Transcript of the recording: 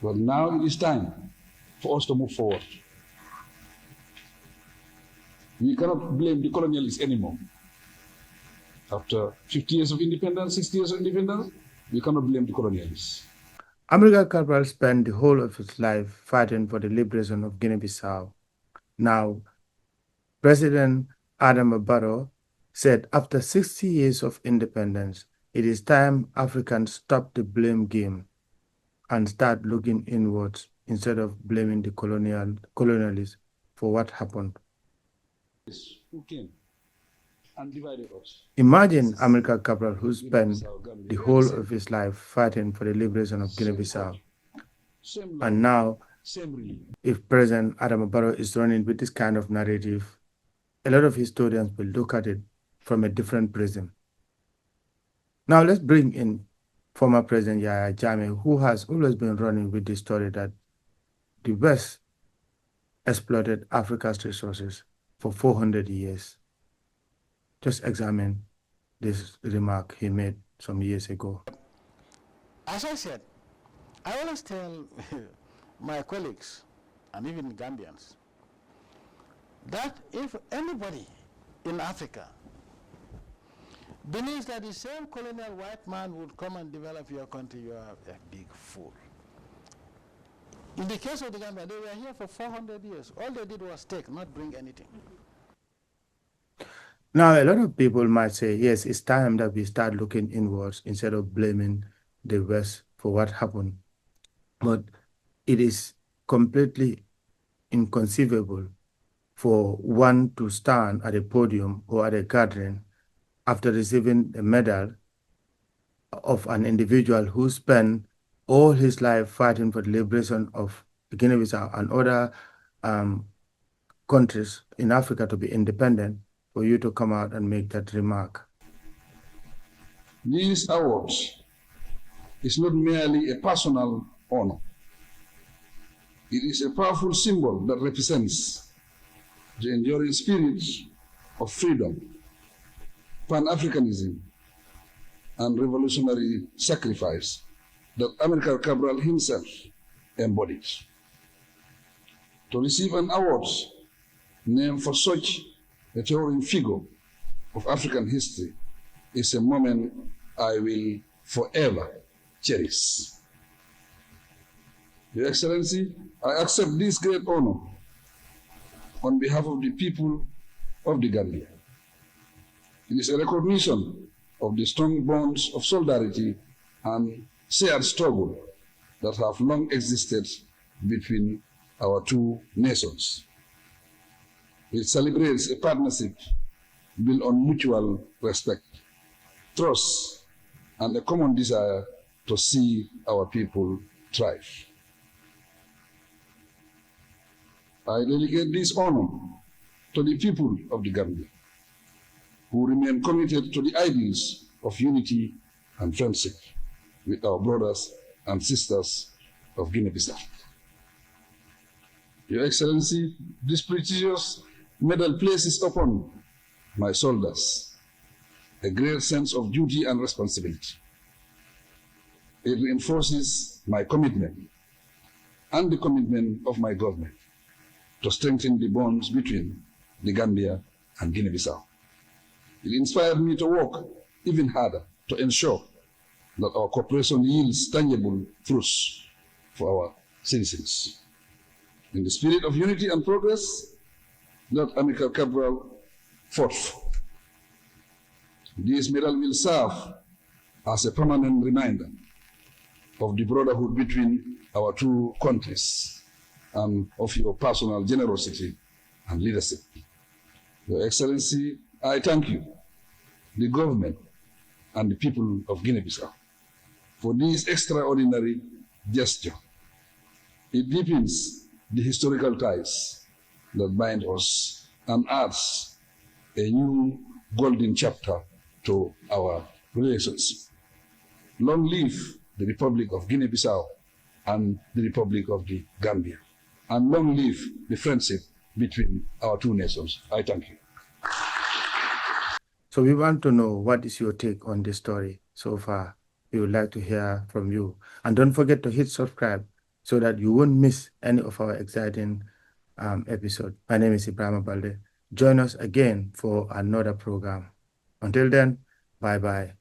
But now it is time for us to move forward. We cannot blame the colonialists anymore. After 50 years of independence, 60 years of independence, we cannot blame the colonialists. Amilcar Cabral spent the whole of his life fighting for the liberation of Guinea-Bissau. Now, President Adama Barrow said after 60 years of independence, it is time Africans stop the blame game and start looking inwards instead of blaming the colonialists for what happened. Who came and divided us? Imagine Amilcar Cabral, who spent the whole of his life fighting for the liberation of Guinea-Bissau. And now, if President Adama Barrow is running with this kind of narrative, a lot of historians will look at it from a different prism. Now let's bring in former President Jammeh, who has always been running with the story that the West exploited Africa's resources for 400 years. Just examine this remark he made some years ago. As I said, I always tell my colleagues and even Gambians that if anybody in Africa believes that the same colonial white man would come and develop your country, you are a big fool. In the case of the Gambia, they were here for 400 years. All they did was take, not bring anything. Now, a lot of people might say, yes, it's time that we start looking inwards instead of blaming the West for what happened. But it is completely inconceivable for one to stand at a podium or at a gathering after receiving a medal of an individual who spent all his life fighting for the liberation of Guinea-Bissau and other countries in Africa to be independent, for you to come out and make that remark. These awards is not merely a personal honor. It is a powerful symbol that represents the enduring spirit of freedom, Pan-Africanism, and revolutionary sacrifice that Amilcar Cabral himself embodied. To receive an award named for such a towering figure of African history is a moment I will forever cherish. Your Excellency, I accept this great honor on behalf of the people of the Gambia. It is a recognition of the strong bonds of solidarity and shared struggle that have long existed between our two nations. It celebrates a partnership built on mutual respect, trust, and a common desire to see our people thrive. I delegate this honor to the people of the Gambia, who remain committed to the ideals of unity and friendship with our brothers and sisters of Guinea-Bissau. Your Excellency, this prestigious medal places upon my shoulders a great sense of duty and responsibility. It reinforces my commitment and the commitment of my government to strengthen the bonds between the Gambia and Guinea-Bissau. It inspired me to work even harder to ensure that our cooperation yields tangible fruits for our citizens. In the spirit of unity and progress that Amilcar Cabral fought for, this medal will serve as a permanent reminder of the brotherhood between our two countries and of your personal generosity and leadership. Your Excellency, I thank you, the government and the people of Guinea-Bissau, for this extraordinary gesture. It deepens the historical ties that bind us and adds a new golden chapter to our relationship. Long live the Republic of Guinea-Bissau and the Republic of the Gambia, and long live the friendship between our two nations. I thank you. So we want to know, what is your take on this story so far? We would like to hear from you. And don't forget to hit subscribe so that you won't miss any of our exciting episode. My name is Ibrahim Balde. Join us again for another program. Until then, bye-bye.